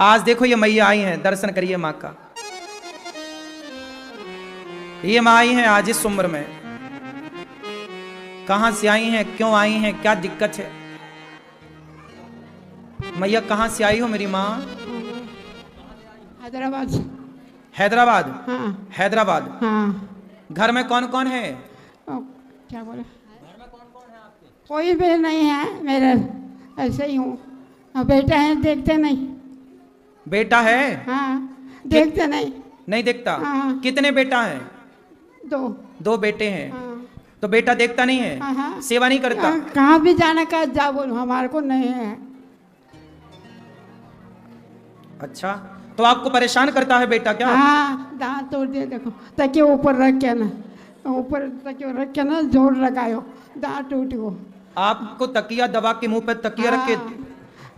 आज देखो ये मैया आई हैं, दर्शन करिए माँ का। ये माँ आई हैं आज इस उम्र में। कहां से आई हैं, क्यों आई हैं, क्या दिक्कत है? मैया कहां से आई हो मेरी माँ? हैदराबाद। हैदराबाद? हाँ हैदराबाद। हाँ। घर में कौन कौन है? क्या बोले? कोई भी नहीं है, मेरे ऐसे ही हूँ। बेटा है, देखते नहीं। बेटा है? हाँ, देखते नहीं। नहीं देखता? हाँ। कितने बेटा हैं? दो बेटे हैं। हाँ। तो बेटा देखता नहीं है? हाँ, हाँ। सेवा नहीं करता? कहाँ भी जाने का जा बोलो, हमारे को नहीं है। अच्छा, तो आपको परेशान करता है बेटा क्या? हाँ, दांत तोड़ दिए देखो, तकिए ऊपर रख के ना, ऊपर तकिए रख के ना जोर लगायो, दांत टूट गो। आपको तकिया दबा के मुंह पे तकिया रख के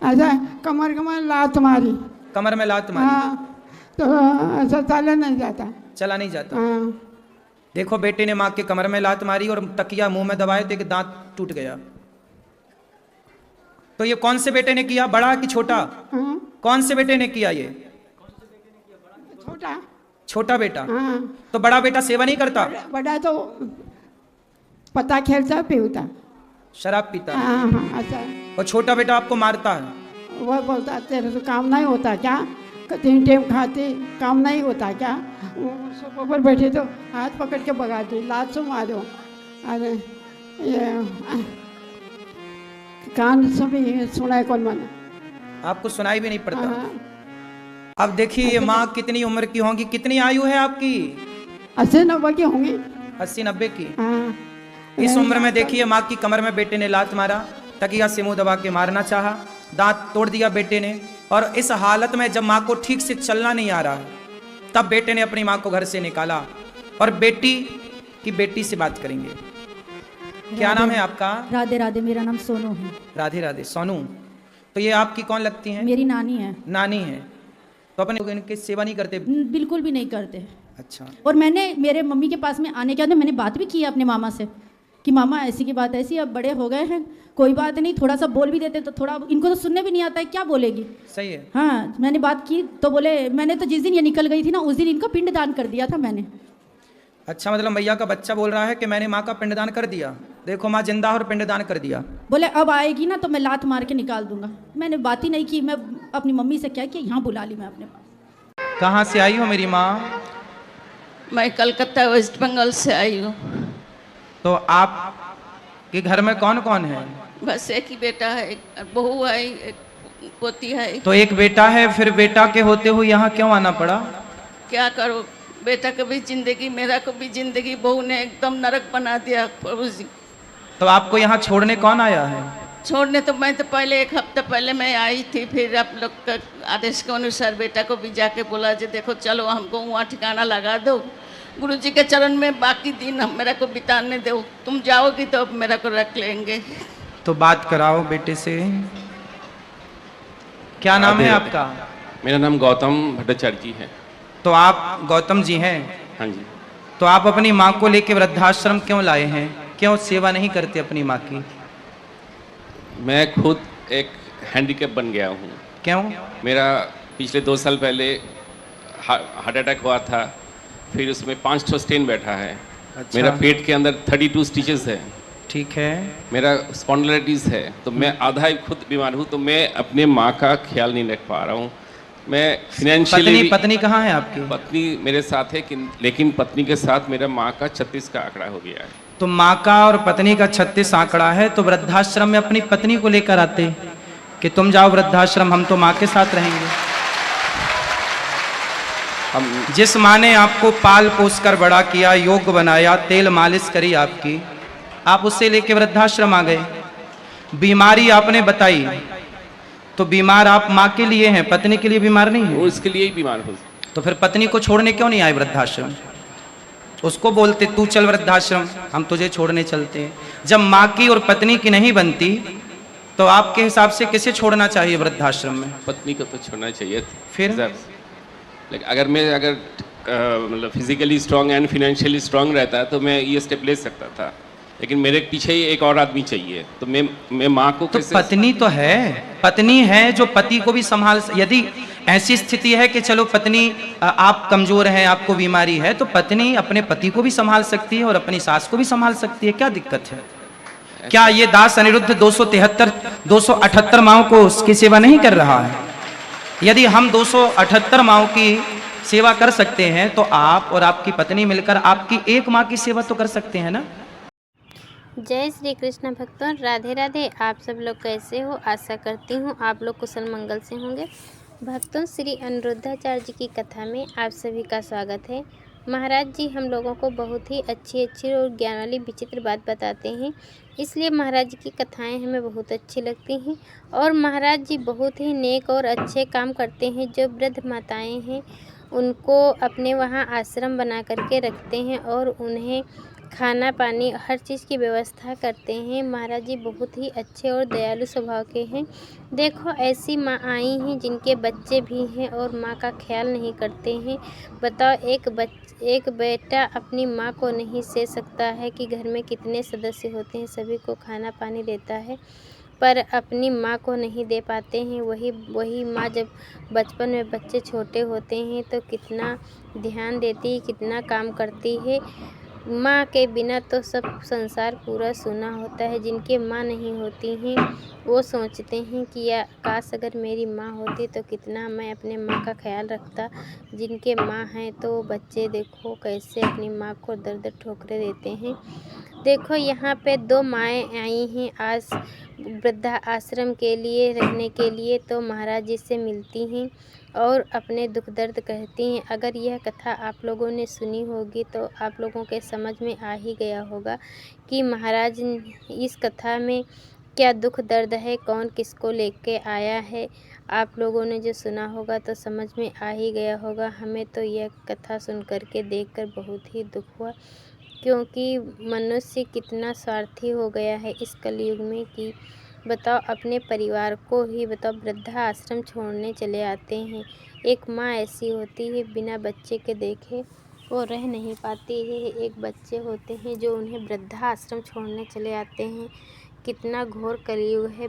अच्छा, कमर कमर लात मारी। कमर में लात मारी? हाँ, तो ऐसा चला नहीं जाता। चला नहीं जाता? हाँ। देखो बेटे ने माँ के कमर में लात मारी और तकिया मुंह में दबाए थे कि दांत टूट गया। तो ये कौन से बेटे ने किया, बड़ा कि छोटा? हाँ। कौन से बेटे ने किया ये? छोटा। छोटा बेटा। हाँ। तो बड़ा बेटा सेवा नहीं करता? बड़ा तो पता खेलता पीता। शराब पीता? हाँ हाँ। अच्छा। और छोटा बेटा आपको मारता है? वह बोलता तेरे तो काम नहीं होता क्या, 3 टाइम खाते काम नहीं होता क्या? सोफे पर बैठे तो हाथ पकड़ के भगा दो, लात से मारो। अरे ये कान से भी सुनाए कौन माने? आपको सुनाई भी नहीं पड़ता? हाँ। अब देखिए ये माँ कितनी उम्र की होंगी, कितनी आयु है आपकी? 80-90 की होंगी। 80-90 की? हाँ। इस उम्र में देखिए माँ की कमर में बेटे ने लात मारा, तकिया से मुंह दबा के मारना चाहा, दांत तोड़ दिया बेटे ने। और इस हालत में जब माँ को ठीक से चलना नहीं आ रहा है, तब बेटे ने अपनी माँ को घर से निकाला। और बेटी से बात करेंगे। क्या नाम है आपका? राधे राधे, मेरा नाम सोनू है। राधे राधे। सोनू, तो ये आपकी कौन लगती हैं? मेरी नानी है। नानी है। तो अपने लोग इनकी सेवा नहीं करते? बिल्कुल भी नहीं करते। अच्छा। और मैंने मेरे मम्मी के पास में आने के बाद मैंने बात भी की है अपने मामा से कि मामा ऐसी की बात ऐसी, अब बड़े हो गए हैं, कोई बात नहीं, थोड़ा सा बोल भी देते तो थोड़ा, इनको तो सुनने भी नहीं आता है, क्या बोलेगी। सही है। हाँ, मैंने बात की तो बोले, मैंने तो जिस दिन ये निकल गई थी ना, उस दिन इनका पिंडदान कर दिया था मैंने। अच्छा, मतलब मैया का बच्चा बोल रहा है कि मैंने माँ का पिंडदान कर दिया। देखो माँ जिंदा और पिंडदान कर दिया। बोले अब आएगी ना तो मैं लात मार के निकाल दूंगा। मैंने बात ही नहीं की, मैं अपनी मम्मी से क्या किया, यहाँ बुला ली मैं अपने पास। कहाँ से आई हो मेरी माँ? मैं कलकत्ता वेस्ट बंगाल से आई हूँ। तो आप के घर में कौन कौन है? बस एक ही बेटा है, एक बहू है, एक पोती है। तो एक बेटा है, फिर बेटा के होते हुए यहाँ क्यों आना पड़ा? क्या करो, बेटा को भी जिंदगी, मेरा को भी जिंदगी, बहू ने एकदम नरक बना दिया प्रभु जी। तो आपको यहाँ छोड़ने कौन आया है? छोड़ने तो मैं तो पहले 1 हफ्ता पहले मैं आई थी, फिर आप लोग का आदेश के अनुसार बेटा को भी जाके बोला जी देखो चलो हमको वहाँ ठिकाना लगा दो, गुरु जी के चरण में बाकी दिन हम मेरा को बिताने दो, तुम जाओगी तो अब मेरा को रख लेंगे। तो बात कराओ बेटे से। क्या नाम है आपका? मेरा नाम गौतम भट्टाचार्य जी है। तो आप गौतम जी हैं? हाँ जी। तो आप अपनी माँ को लेकर वृद्धाश्रम क्यों लाए हैं? क्यों सेवा नहीं करते अपनी माँ की? मैं खुद एक हैंडीकैप बन गया हूँ। क्यों? मेरा पिछले 2 साल पहले हार्ट अटैक हुआ था, फिर उसमें 5 स्टेन बैठा है। अच्छा। मेरा पेट के अंदर 32 स्टिचेस है। ठीक है। मेरा स्पॉन्डिलाइटिस है, तो मैं आधा ही खुद बीमार हूँ, तो मैं अपने माँ का ख्याल नहीं रख पा रहा हूँ। मैं फिनेंशियली पत्नी कहाँ है आपकी? पत्नी मेरे साथ है, लेकिन पत्नी के साथ मेरा माँ का 36 का आंकड़ा हो गया है। तो माँ का और पत्नी का 36 आंकड़ा है, तो वृद्धाश्रम में अपनी पत्नी को लेकर आते कि तुम जाओ वृद्धाश्रम, हम तो माँ के साथ रहेंगे। जिस माँ ने आपको पाल पोस कर बड़ा किया, योग बनाया, तेल मालिश करी आपकी, आप उससे लेके वृद्धाश्रम आ गए। बीमारी आपने बताई, तो बीमार आप माँ के लिए हैं, पत्नी के लिए बीमार नहीं है? वो इसके लिए ही बीमार हो। तो फिर पत्नी को छोड़ने क्यों नहीं आए वृद्धाश्रम? उसको बोलते तू चल वृद्धाश्रम, हम तुझे छोड़ने चलते हैं। जब माँ की और पत्नी की नहीं बनती तो आपके हिसाब से किसे छोड़ना चाहिए वृद्धाश्रम में? पत्नी को तो छोड़ना चाहिए। फिर अगर मैं मतलब physically strong and financially strong रहता तो मैं ये स्टेप ले सकता था, लेकिन मेरे पीछे ही एक और आदमी चाहिए, तो मैं माँ को तो कैसे? पत्नी तो है, पत्नी है जो पति को भी संभाल, यदि ऐसी स्थिति है कि चलो पत्नी आप कमजोर हैं, आपको बीमारी है, तो पत्नी अपने पति को भी संभाल सकती है और अपनी सास को भी संभाल सकती है, क्या दिक्कत है? क्या ये दास अनिरुद्ध 278 माओं को उसकी सेवा नहीं कर रहा है? यदि हम 278 माओं की सेवा कर सकते हैं तो आप और आपकी पत्नी मिलकर आपकी एक माँ की सेवा तो कर सकते हैं ना। जय श्री कृष्ण भक्तों, राधे राधे। आप सब लोग कैसे हो? आशा करती हूँ आप लोग कुशल मंगल से होंगे। भक्तों, श्री अनिरुद्धाचार्य जी की कथा में आप सभी का स्वागत है। महाराज जी हम लोगों को बहुत ही अच्छी और ज्ञान वाली विचित्र बात बताते हैं, इसलिए महाराज जी की कथाएं हमें बहुत अच्छी लगती हैं। और महाराज जी बहुत ही नेक और अच्छे काम करते हैं। जो वृद्ध माताएं हैं उनको अपने वहाँ आश्रम बना करके रखते हैं और उन्हें खाना पानी हर चीज़ की व्यवस्था करते हैं। महाराज जी बहुत ही अच्छे और दयालु स्वभाव के हैं। देखो, ऐसी माँ आई हैं जिनके बच्चे भी हैं और माँ का ख्याल नहीं करते हैं। बताओ, एक बेटा अपनी माँ को नहीं सह सकता है कि घर में कितने सदस्य होते हैं, सभी को खाना पानी देता है, पर अपनी माँ को नहीं दे पाते हैं। वही माँ जब बचपन में बच्चे छोटे होते हैं तो कितना ध्यान देती है, कितना काम करती है। माँ के बिना तो सब संसार पूरा सूना होता है। जिनके माँ नहीं होती हैं वो सोचते हैं कि या काश अगर मेरी माँ होती तो कितना मैं अपने माँ का ख्याल रखता। जिनके माँ हैं तो बच्चे देखो कैसे अपनी माँ को दर ठोकरे देते हैं। देखो, यहाँ पे 2 माएँ आई हैं आज वृद्धा आश्रम के लिए रहने के लिए, तो महाराज जी से मिलती हैं और अपने दुख दर्द कहती हैं। अगर यह कथा आप लोगों ने सुनी होगी तो आप लोगों के समझ में आ ही गया होगा कि महाराज इस कथा में क्या दुख दर्द है, कौन किसको लेके आया है। आप लोगों ने जो सुना होगा तो समझ में आ ही गया होगा। हमें तो यह कथा सुन करके देखकर बहुत ही दुख हुआ, क्योंकि मनुष्य कितना स्वार्थी हो गया है इस कलयुग में कि बताओ, अपने परिवार को ही बताओ वृद्धा आश्रम छोड़ने चले आते हैं। एक माँ ऐसी होती है बिना बच्चे के देखे वो रह नहीं पाती है। एक बच्चे होते हैं जो उन्हें वृद्धा आश्रम छोड़ने चले आते हैं। कितना घोर कलयुग है,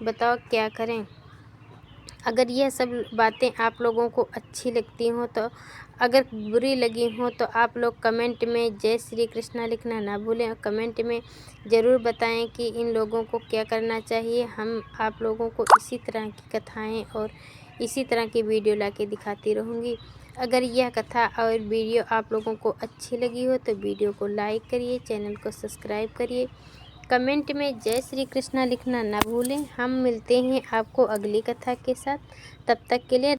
बताओ क्या करें। अगर यह सब बातें आप लोगों को अच्छी लगती हों तो, अगर बुरी लगी हो तो आप लोग कमेंट में जय श्री कृष्णा लिखना ना भूलें। और कमेंट में ज़रूर बताएं कि इन लोगों को क्या करना चाहिए। हम आप लोगों को इसी तरह की कथाएं और इसी तरह की वीडियो लाके दिखाती रहूँगी। अगर यह कथा और वीडियो आप लोगों को अच्छी लगी हो तो वीडियो को लाइक करिए, चैनल को सब्सक्राइब करिए, कमेंट में जय श्री कृष्णा लिखना ना भूलें। हम मिलते हैं आपको अगली कथा के साथ, तब तक के लिए